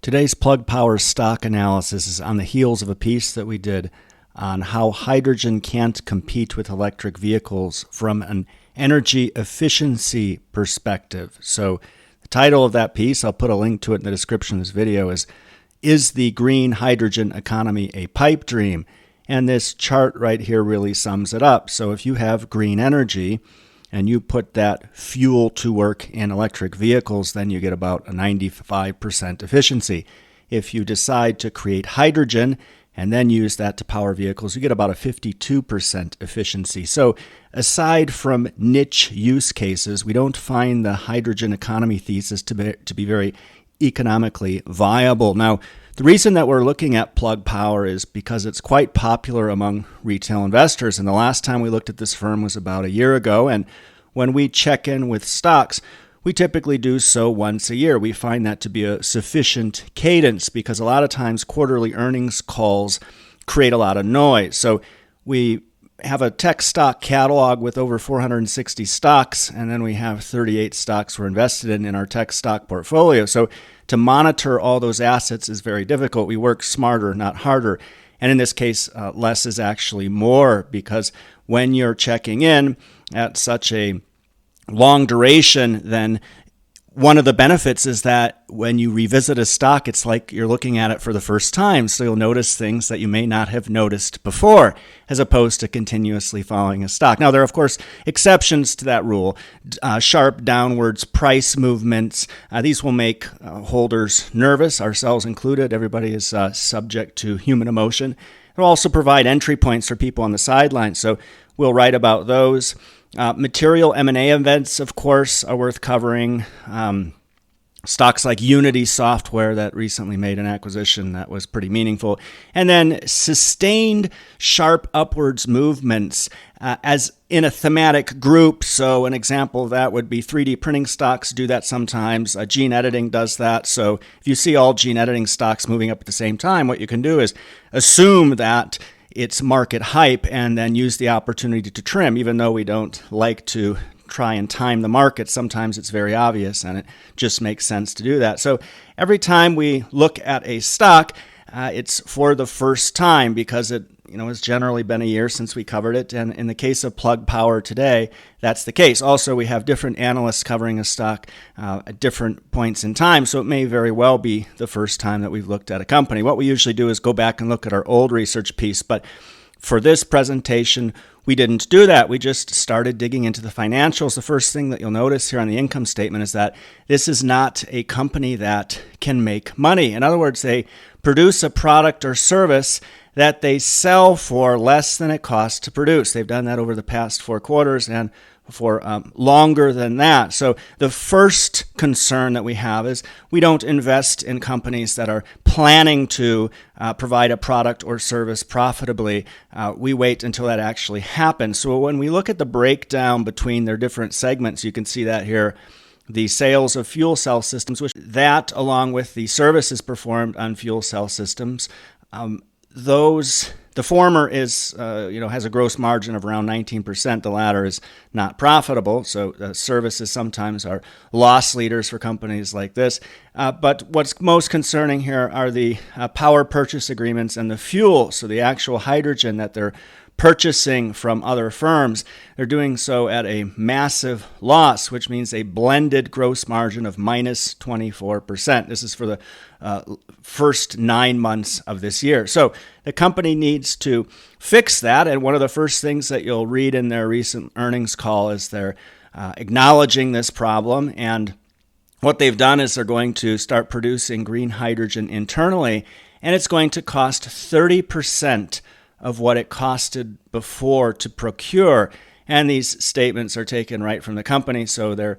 Today's Plug Power stock analysis is on the heels of a piece that we did on how hydrogen can't compete with electric vehicles from an energy efficiency perspective. So the title of that piece, I'll put a link to it in the description of this video, is the green hydrogen economy a pipe dream? And this chart right here really sums it up. So if you have green energy and you put that fuel to work in electric vehicles, then you get about a 95% efficiency. If you decide to create hydrogen and then use that to power vehicles, you get about a 52% efficiency. So aside from niche use cases, we don't find the hydrogen economy thesis to be very economically viable. Now, the reason that we're looking at Plug Power is because it's quite popular among retail investors. And the last time we looked at this firm was about a year ago. And when we check in with stocks, we typically do so once a year. We find that to be a sufficient cadence because a lot of times quarterly earnings calls create a lot of noise. So we have a tech stock catalog with over 460 stocks, and then we have 38 stocks we're invested in our tech stock portfolio. So to monitor all those assets is very difficult. We work smarter, not harder. And in this case, less is actually more, because when you're checking in at such a long duration, then one of the benefits is that when you revisit a stock, it's like you're looking at it for the first time. So you'll notice things that you may not have noticed before, as opposed to continuously following a stock. Now, there are, of course, exceptions to that rule. Sharp downwards price movements. These will make holders nervous, ourselves included. Everybody is subject to human emotion. They'll also provide entry points for people on the sidelines. So we'll write about those. Material M&A events, of course, are worth covering. Stocks like Unity Software that recently made an acquisition that was pretty meaningful. And then sustained sharp upwards movements as in a thematic group. So an example of that would be 3D printing stocks do that sometimes. Gene editing does that. So if you see all gene editing stocks moving up at the same time, what you can do is assume that it's market hype and then use the opportunity to trim. Even though we don't like to try and time the market, sometimes it's very obvious and it just makes sense to do that. So every time we look at a stock, it's for the first time, because it has generally been a year since we covered it. And in the case of Plug Power today, that's the case. Also, we have different analysts covering a stock at different points in time. So it may very well be the first time that we've looked at a company. What we usually do is go back and look at our old research piece. But for this presentation, we didn't do that. We just started digging into the financials. The first thing that you'll notice here on the income statement is that this is not a company that can make money. In other words, they produce a product or service that they sell for less than it costs to produce. They've done that over the past 4 quarters and for longer than that. So the first concern that we have is we don't invest in companies that are planning to provide a product or service profitably. We wait until that actually happens. So when we look at the breakdown between their different segments, you can see that here. The sales of fuel cell systems, which that along with the services performed on fuel cell systems, the former is, has a gross margin of around 19%. The latter is not profitable. So services sometimes are loss leaders for companies like this. But what's most concerning here are the power purchase agreements and the fuel. So the actual hydrogen that they're purchasing from other firms, they're doing so at a massive loss, which means a blended gross margin of minus 24%. This is for the first 9 months of this year. So the company needs to fix that. And one of the first things that you'll read in their recent earnings call is they're acknowledging this problem. And what they've done is they're going to start producing green hydrogen internally, and it's going to cost 30% of what it costed before to procure. And these statements are taken right from the company. So their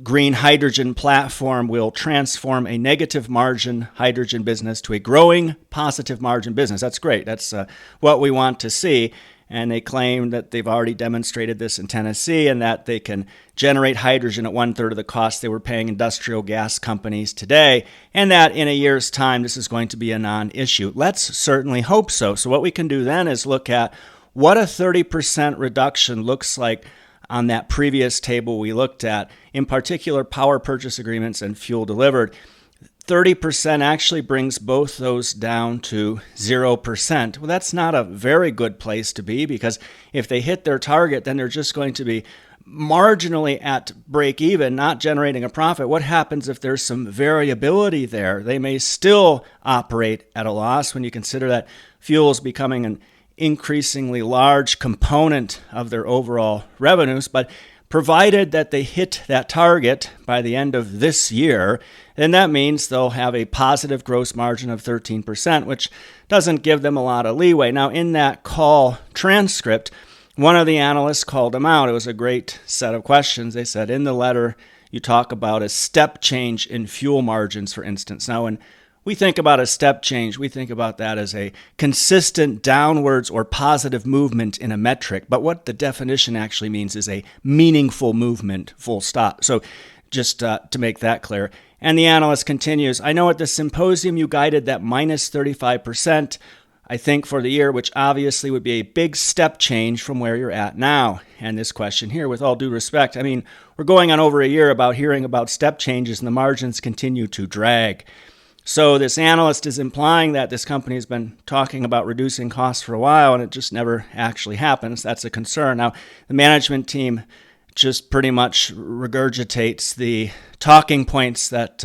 green hydrogen platform will transform a negative margin hydrogen business to a growing positive margin business. That's great. That's what we want to see. And they claim that they've already demonstrated this in Tennessee and that they can generate hydrogen at 1/3 of the cost they were paying industrial gas companies today, and that in a year's time this is going to be a non-issue. Let's certainly hope so. So what we can do then is look at what a 30% reduction looks like on that previous table we looked at, in particular power purchase agreements and fuel delivered. 30% actually brings both those down to 0%. Well, that's not a very good place to be, because if they hit their target, then they're just going to be marginally at break even, not generating a profit. What happens if there's some variability there? They may still operate at a loss when you consider that fuel is becoming an increasingly large component of their overall revenues. But provided that they hit that target by the end of this year, then that means they'll have a positive gross margin of 13%, which doesn't give them a lot of leeway. Now, in that call transcript, one of the analysts called them out. It was a great set of questions. They said, in the letter, you talk about a step change in fuel margins, for instance. Now, when we think about a step change, we think about that as a consistent downwards or positive movement in a metric. But what the definition actually means is a meaningful movement, full stop. So just to make that clear. And the analyst continues, I know at the symposium you guided that minus 35%, I think, for the year, which obviously would be a big step change from where you're at now. And this question here, with all due respect, I mean, we're going on over a year about hearing about step changes and the margins continue to drag. So this analyst is implying that this company has been talking about reducing costs for a while and it just never actually happens. That's a concern. Now, the management team just pretty much regurgitates the talking points that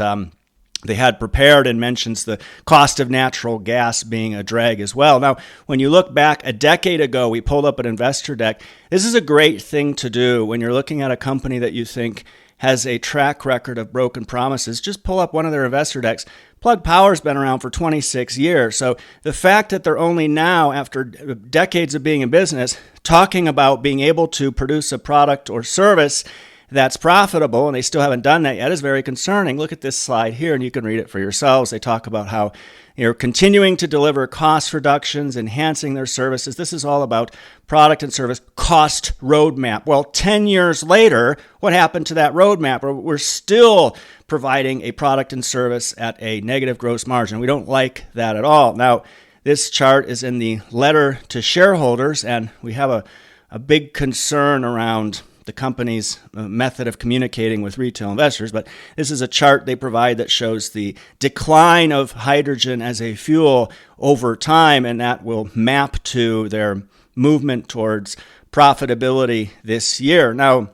they had prepared and mentions the cost of natural gas being a drag as well. Now, when you look back a decade ago, we pulled up an investor deck. This is a great thing to do when you're looking at a company that you think has a track record of broken promises. Just pull up one of their investor decks. Plug Power's been around for 26 years. So the fact that they're only now, after decades of being in business, talking about being able to produce a product or service that's profitable, and they still haven't done that yet, is very concerning. Look at this slide here, and you can read it for yourselves. They talk about how they're continuing to deliver cost reductions, enhancing their services. This is all about product and service cost roadmap. Well, 10 years later, what happened to that roadmap? We're still providing a product and service at a negative gross margin. We don't like that at all. Now, this chart is in the letter to shareholders, and we have a big concern around the company's method of communicating with retail investors. But this is a chart they provide that shows the decline of hydrogen as a fuel over time, and that will map to their movement towards profitability this year. Now,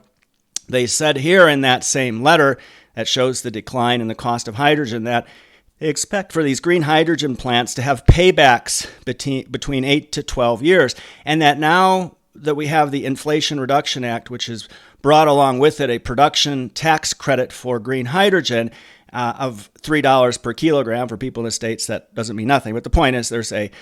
they said here in that same letter that shows the decline in the cost of hydrogen that they expect for these green hydrogen plants to have paybacks between 8 to 12 years, and that now that we have the Inflation Reduction Act, which has brought along with it a production tax credit for green hydrogen of $3 per kilogram. For people in the States, that doesn't mean nothing. But the point is there's a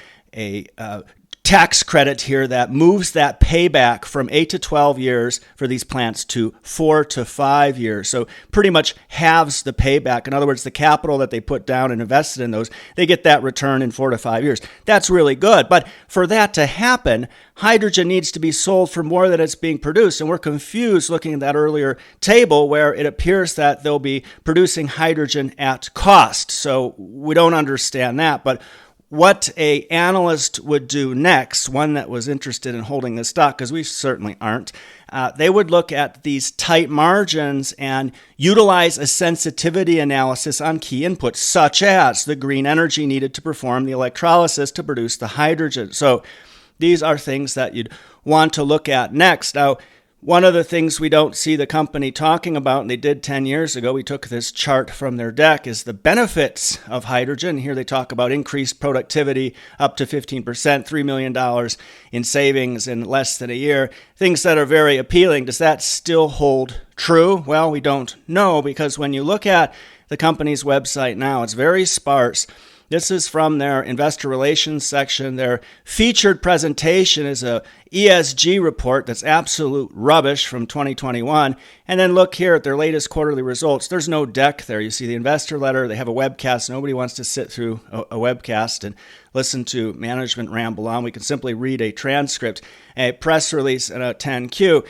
tax credit here that moves that payback from 8 to 12 years for these plants to 4 to 5 years. So pretty much halves the payback. In other words, the capital that they put down and invested in those, they get that return in 4 to 5 years. That's really good. But for that to happen, hydrogen needs to be sold for more than it's being produced. And we're confused looking at that earlier table where it appears that they'll be producing hydrogen at cost. So we don't understand that. But what an analyst would do next, one that was interested in holding this stock, because we certainly aren't, they would look at these tight margins and utilize a sensitivity analysis on key inputs, such as the green energy needed to perform the electrolysis to produce the hydrogen. So these are things that you'd want to look at next. Now, one of the things we don't see the company talking about, and they did 10 years ago, we took this chart from their deck, is the benefits of hydrogen. Here they talk about increased productivity up to 15%, $3 million in savings in less than a year, things that are very appealing. Does that still hold true? Well, we don't know, because when you look at the company's website now, it's very sparse. This is from their investor relations section. Their featured presentation is a ESG report that's absolute rubbish from 2021. And then look here at their latest quarterly results. There's no deck there. You see the investor letter. They have a webcast. Nobody wants to sit through a webcast and listen to management ramble on. We can simply read a transcript, a press release, and a 10Q.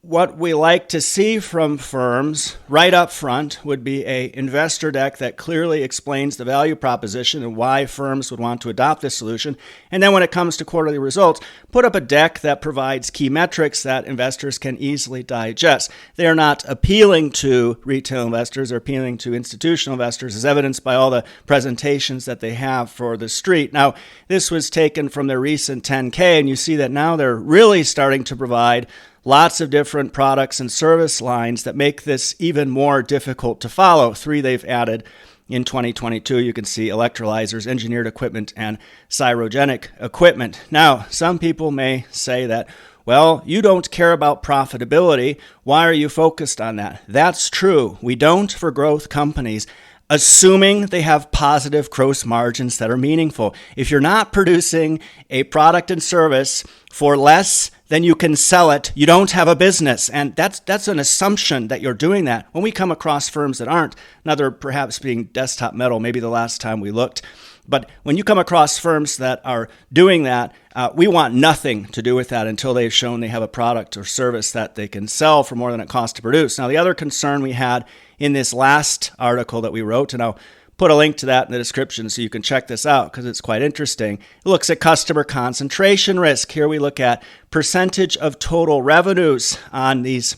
what we like to see from firms right up front would be an investor deck that clearly explains the value proposition and why firms would want to adopt this solution. And then when it comes to quarterly results, put up a deck that provides key metrics that investors can easily digest. They are not appealing to retail investors or appealing to institutional investors, as evidenced by all the presentations that they have for the street. Now, this was taken from their recent 10K, and you see that now they're really starting to provide lots of different products and service lines that make this even more difficult to follow. 3 they've added in 2022. You can see electrolyzers, engineered equipment, and cryogenic equipment. Now, some people may say that, well, you don't care about profitability. Why are you focused on that? That's true. We don't for growth companies, assuming they have positive gross margins that are meaningful. If you're not producing a product and service for less than you can sell it, you don't have a business. And that's an assumption that you're doing that. When we come across firms that aren't, another perhaps being Desktop Metal, maybe the last time we looked, but when you come across firms that are doing that, we want nothing to do with that until they've shown they have a product or service that they can sell for more than it costs to produce. Now, the other concern we had in this last article that we wrote, and I'll put a link to that in the description so you can check this out because it's quite interesting. It looks at customer concentration risk. Here we look at percentage of total revenues on these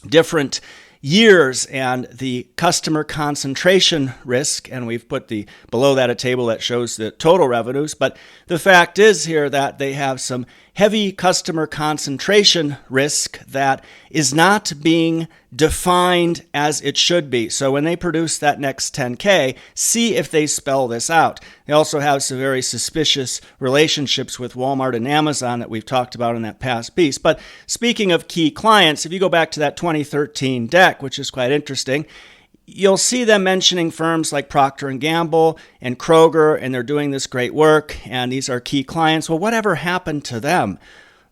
different years and the customer concentration risk, and we've put below that a table that shows the total revenues. But the fact is here that they have some heavy customer concentration risk that is not being defined as it should be. So when they produce that next 10K, see if they spell this out. They also have some very suspicious relationships with Walmart and Amazon that we've talked about in that past piece. But speaking of key clients, if you go back to that 2013 deck, which is quite interesting, you'll see them mentioning firms like Procter & Gamble and Kroger, and they're doing this great work, and these are key clients. Well, whatever happened to them?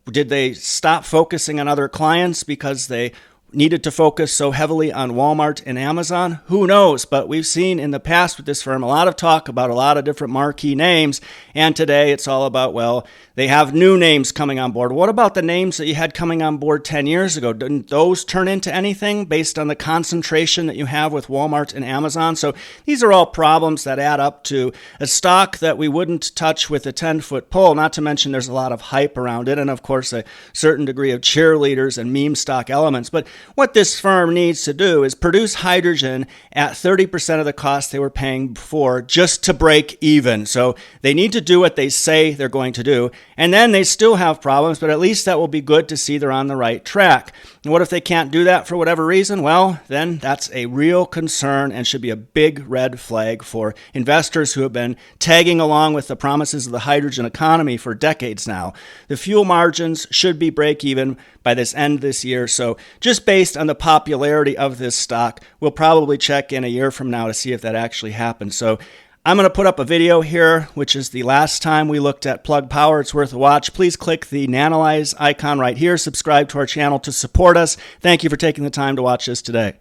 Did they stop focusing on other clients because they needed to focus so heavily on Walmart and Amazon? Who knows? But we've seen in the past with this firm a lot of talk about a lot of different marquee names, and today it's all about, well, they have new names coming on board. What about the names that you had coming on board 10 years ago? Didn't those turn into anything based on the concentration that you have with Walmart and Amazon? So these are all problems that add up to a stock that we wouldn't touch with a 10-foot pole, not to mention there's a lot of hype around it, and of course a certain degree of cheerleaders and meme stock elements. But what this firm needs to do is produce hydrogen at 30% of the cost they were paying before just to break even. So they need to do what they say they're going to do, and then they still have problems, but at least that will be good to see they're on the right track. And what if they can't do that for whatever reason? Well, then that's a real concern and should be a big red flag for investors who have been tagging along with the promises of the hydrogen economy for decades now. The fuel margins should be break even by this end this year. So just based on the popularity of this stock, we'll probably check in a year from now to see if that actually happens. So I'm going to put up a video here, which is the last time we looked at Plug Power. It's worth a watch. Please click the Nanalyze icon right here. Subscribe to our channel to support us. Thank you for taking the time to watch this today.